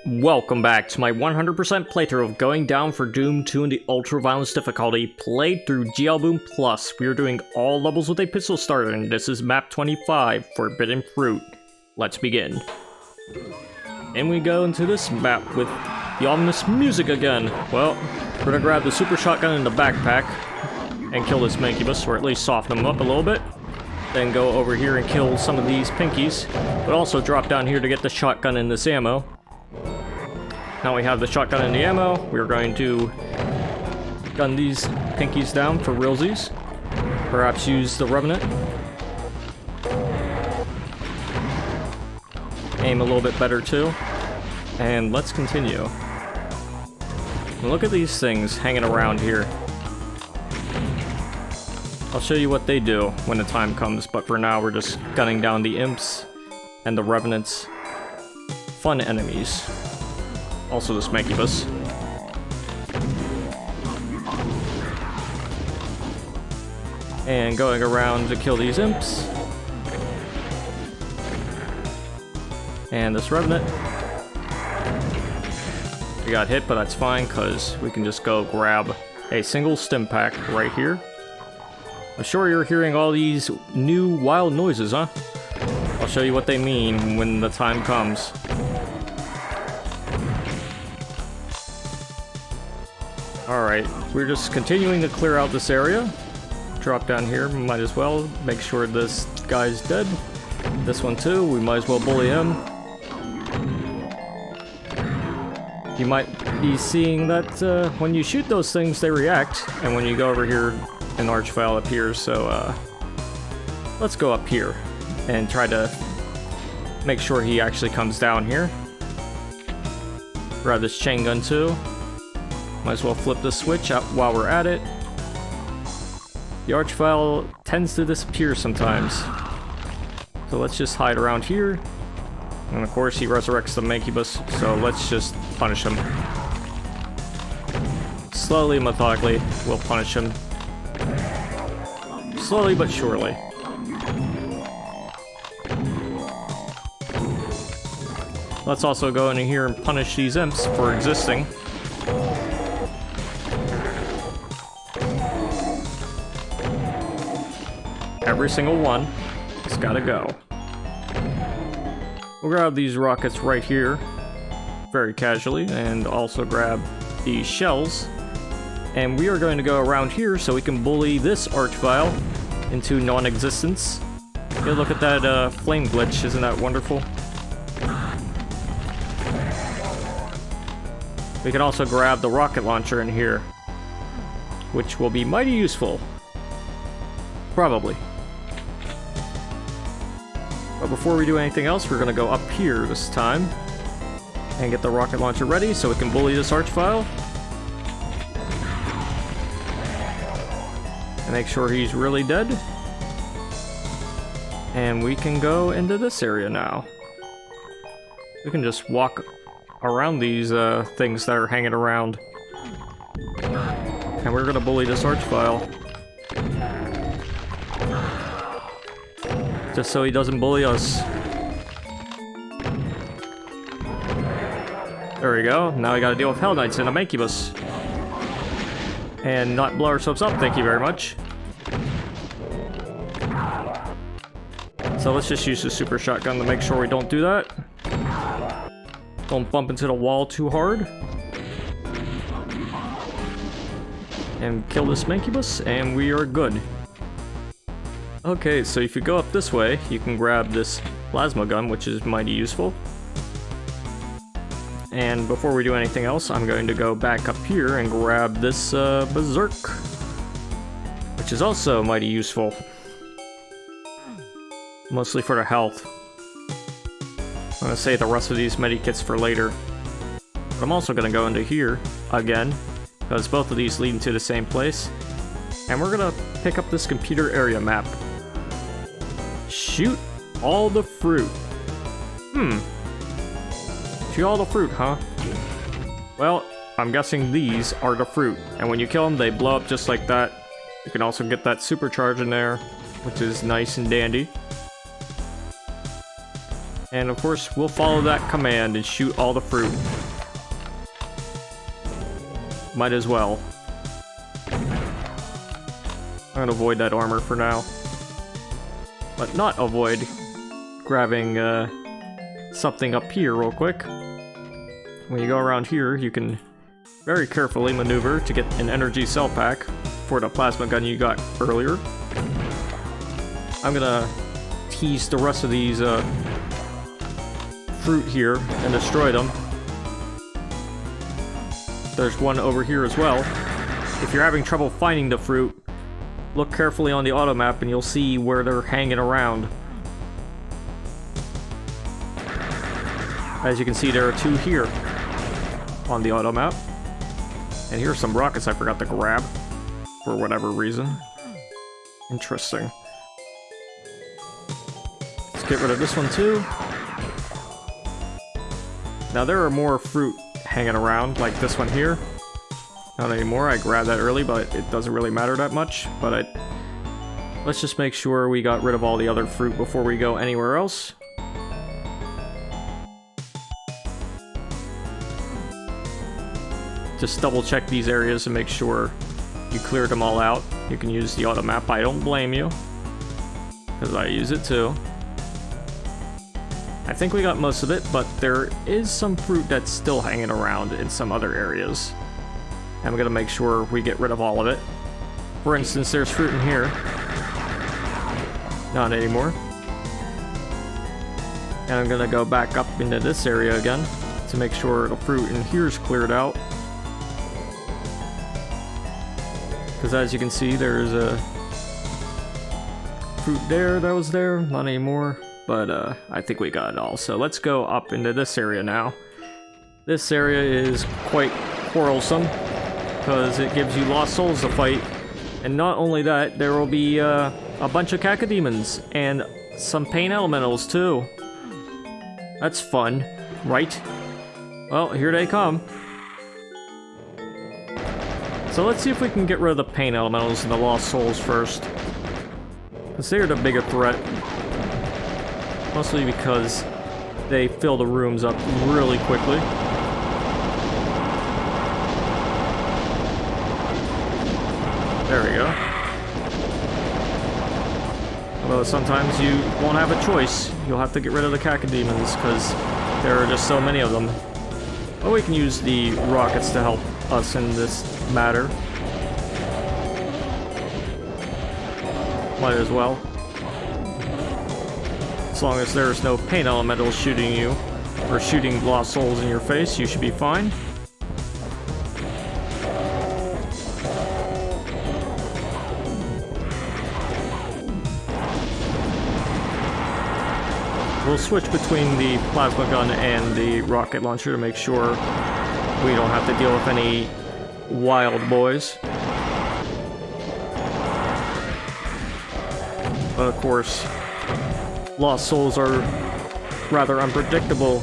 Welcome back to my 100% playthrough of Going Down for Doom 2 in the Ultra Violence difficulty, played through PrBoom Plus. We are doing all levels with a pistol starter, and this is MAP25, Forbidden Fruit. Let's begin. And we go into this map with the ominous music again. Well, we're gonna grab the super shotgun in the backpack and kill this Mancubus, or at least soften him up a little bit. Then go over here and kill some of these pinkies, but also drop down here to get the shotgun and this ammo. Now we have the shotgun and the ammo, we're going to gun these pinkies down for realsies. Perhaps use the Revenant. Aim a little bit better too. And let's continue. And look at these things hanging around here. I'll show you what they do when the time comes, but for now we're just gunning down the imps and the Revenants. Fun enemies. Also this Mancubus. And going around to kill these imps. And this Revenant. We got hit, but that's fine, because we can just go grab a single stim pack right here. I'm sure you're hearing all these new wild noises, huh? I'll show you what they mean when the time comes. Alright, we're just continuing to clear out this area. Drop down here, might as well make sure this guy's dead. This one too, we might as well bully him. You might be seeing that when you shoot those things, they react, and when you go over here, an archvile appears, so let's go up here and try to make sure he actually comes down here. Grab this chain gun too. Might as well flip the switch out while we're at it. The archvile tends to disappear sometimes, so let's just hide around here. And of course he resurrects the Mancubus, so let's just punish him. Slowly, methodically, we'll punish him. Slowly but surely. Let's also go in here and punish these imps for existing. Every single one has gotta go. We'll grab these rockets right here, very casually, and also grab these shells. And we are going to go around here so we can bully this archvile into non-existence. Okay, look at that flame glitch, isn't that wonderful? We can also grab the rocket launcher in here, which will be mighty useful. Probably. But before we do anything else, we're gonna go up here this time and get the rocket launcher ready so we can bully this archvile. And make sure he's really dead. And we can go into this area now. We can just walk around these things that are hanging around. And we're gonna bully this archvile. Just so he doesn't bully us. There we go. Now we gotta deal with Hell Knights and a Mancubus. And not blow ourselves up, thank you very much. So let's just use the super shotgun to make sure we don't do that. Don't bump into the wall too hard. And kill this Mancubus, and we are good. Okay, so if you go up this way, you can grab this plasma gun, which is mighty useful. And before we do anything else, I'm going to go back up here and grab this berserk, which is also mighty useful. Mostly for the health. I'm going to save the rest of these medikits for later. But I'm also going to go into here again, because both of these lead into the same place. And we're going to pick up this computer area map. Shoot all the fruit. Shoot all the fruit, huh? Well, I'm guessing these are the fruit. And when you kill them, they blow up just like that. You can also get that supercharge in there, which is nice and dandy. And of course, we'll follow that command and shoot all the fruit. Might as well. I'm gonna avoid that armor for now. But not avoid grabbing something up here real quick. When you go around here, you can very carefully maneuver to get an energy cell pack for the plasma gun you got earlier. I'm gonna tease the rest of these fruit here and destroy them. There's one over here as well. If you're having trouble finding the fruit, look carefully on the auto map and you'll see where they're hanging around. As you can see, there are two here on the auto map. And here's some rockets I forgot to grab for whatever reason. Interesting. Let's get rid of this one too. Now there are more fruit hanging around, like this one here. Not anymore, I grabbed that early, but it doesn't really matter that much. But let's just make sure we got rid of all the other fruit before we go anywhere else. Just double check these areas and make sure you cleared them all out. You can use the auto map, I don't blame you, because I use it too. I think we got most of it, but there is some fruit that's still hanging around in some other areas. I'm gonna make sure we get rid of all of it. For instance, there's fruit in here. Not anymore. And I'm gonna go back up into this area again to make sure the fruit in here is cleared out. Because as you can see, there's a fruit there that was there, not anymore, but I think we got it all. So let's go up into this area now. This area is quite quarrelsome, because it gives you lost souls to fight, and not only that, there will be a bunch of Cacodemons, and some pain elementals too. That's fun, right? Well, here they come. So let's see if we can get rid of the pain elementals and the lost souls first, because they're the bigger threat. Mostly because they fill the rooms up really quickly. There we go. Although sometimes you won't have a choice. You'll have to get rid of the Cacodemons because there are just so many of them. But we can use the rockets to help us in this matter. Might as well. As long as there's no pain elementals shooting you, or shooting lost souls in your face, you should be fine. We'll switch between the plasma gun and the rocket launcher to make sure we don't have to deal with any wild boys. But of course, lost souls are rather unpredictable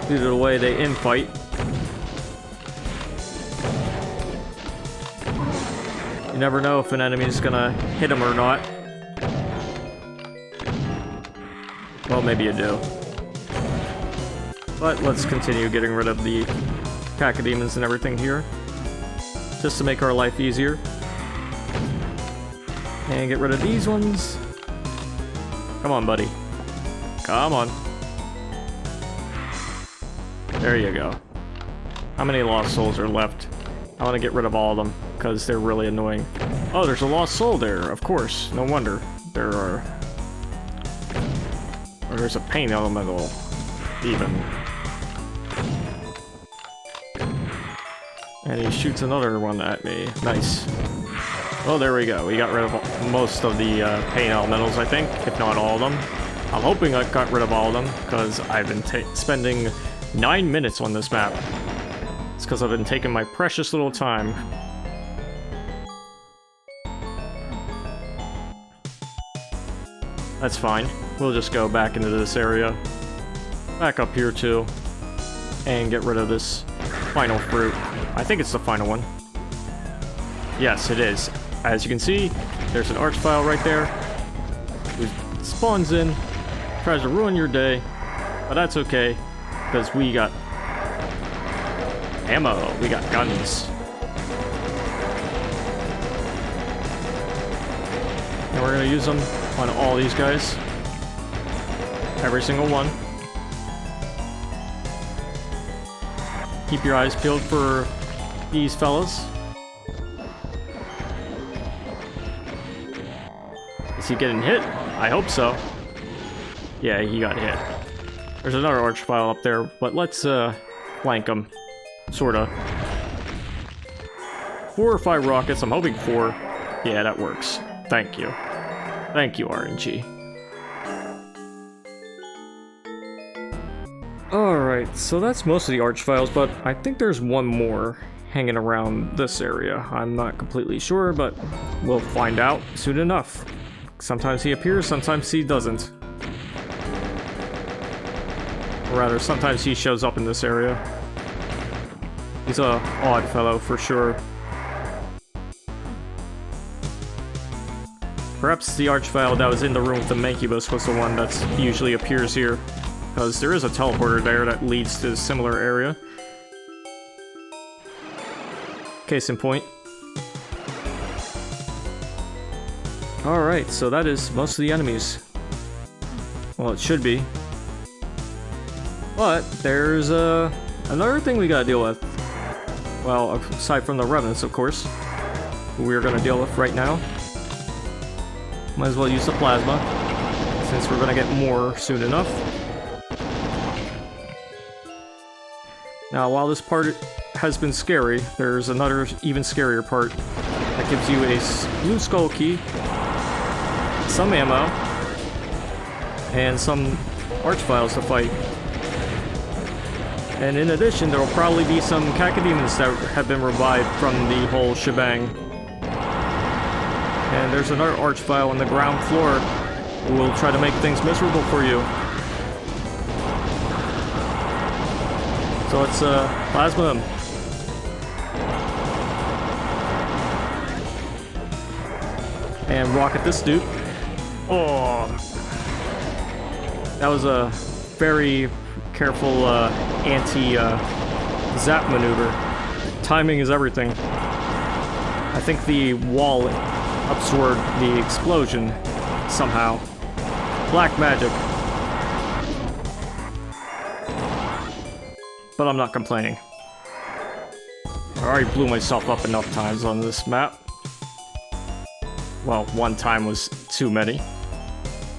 due to the way they infight. You never know if an enemy is gonna hit him or not. Well, maybe you do. But let's continue getting rid of the Cacodemons and everything here, just to make our life easier. And get rid of these ones. Come on, buddy. Come on. There you go. How many lost souls are left? I want to get rid of all of them, because they're really annoying. Oh, there's a lost soul there, of course. No wonder. There are... Or there's a pain elemental, even. And he shoots another one at me. Nice. Oh, there we go. We got rid of most of the pain elementals, I think, if not all of them. I'm hoping I got rid of all of them, because I've been spending 9 minutes on this map. It's because I've been taking my precious little time. That's fine. We'll just go back into this area. Back up here, too. And get rid of this final fruit. I think it's the final one. Yes, it is. As you can see, there's an arch file right there. spawns in, tries to ruin your day, but that's okay, because we got ammo, we got guns. And we're gonna use them on all these guys. Every single one. Keep your eyes peeled for these fellas. Is he getting hit? I hope so. Yeah, he got hit. There's another archvile up there, but let's flank him. Sorta. 4 or 5 rockets, I'm hoping 4. Yeah, that works. Thank you. Thank you, RNG. Alright, so that's most of the archviles, but I think there's one more hanging around this area. I'm not completely sure, but we'll find out soon enough. Sometimes he appears, sometimes he doesn't. Or rather, sometimes he shows up in this area. He's a odd fellow for sure. Perhaps the archvile that was in the room with the Mancubus was the one that usually appears here, because there is a teleporter there that leads to a similar area. Case in point. Alright, so that is most of the enemies. Well, it should be. But there's another thing we gotta deal with. Well, aside from the revenants, of course, who we're gonna deal with right now. Might as well use the plasma, since we're gonna get more soon enough. Now, while this part has been scary, there's another even scarier part that gives you a blue skull key, some ammo, and some archviles to fight. And in addition, there will probably be some Cacodemons that have been revived from the whole shebang. And there's another archvile on the ground floor who will try to make things miserable for you. So let's plasma him. And rocket this dude. Oh, that was a very careful anti-zap maneuver. Timing is everything. I think the wall absorbed the explosion somehow. Black magic. But I'm not complaining. I already blew myself up enough times on this map. Well, one time was too many.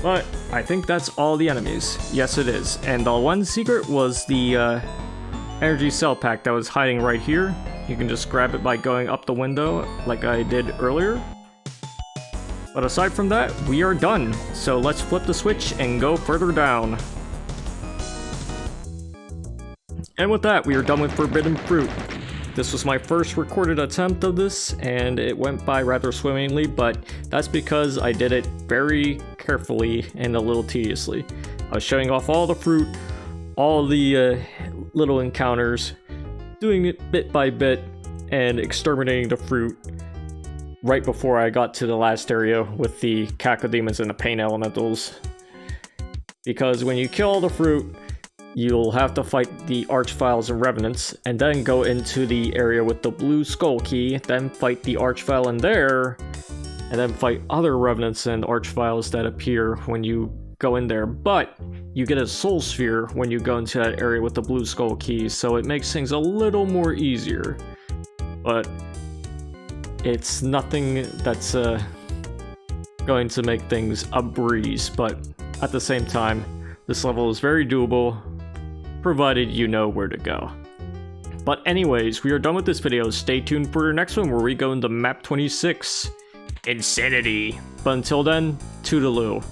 But I think that's all the enemies. Yes, it is. And the one secret was the energy cell pack that was hiding right here. You can just grab it by going up the window like I did earlier. But aside from that, we are done. So let's flip the switch and go further down. And with that, we are done with Forbidden Fruit. This was my first recorded attempt of this, and it went by rather swimmingly, but that's because I did it very carefully and a little tediously. I was showing off all the fruit, all the little encounters, doing it bit by bit, and exterminating the fruit right before I got to the last area with the Cacodemons and the Pain Elementals. Because when you kill all the fruit, you'll have to fight the Archviles and Revenants, and then go into the area with the blue skull key, then fight the Archvile in there, and then fight other Revenants and Archviles that appear when you go in there. But you get a Soul Sphere when you go into that area with the blue skull key, so it makes things a little more easier. But it's nothing that's going to make things a breeze, but at the same time, this level is very doable, provided you know where to go. But anyways, we are done with this video. Stay tuned for the next one where we go into map 26, Insanity. But until then, toodaloo.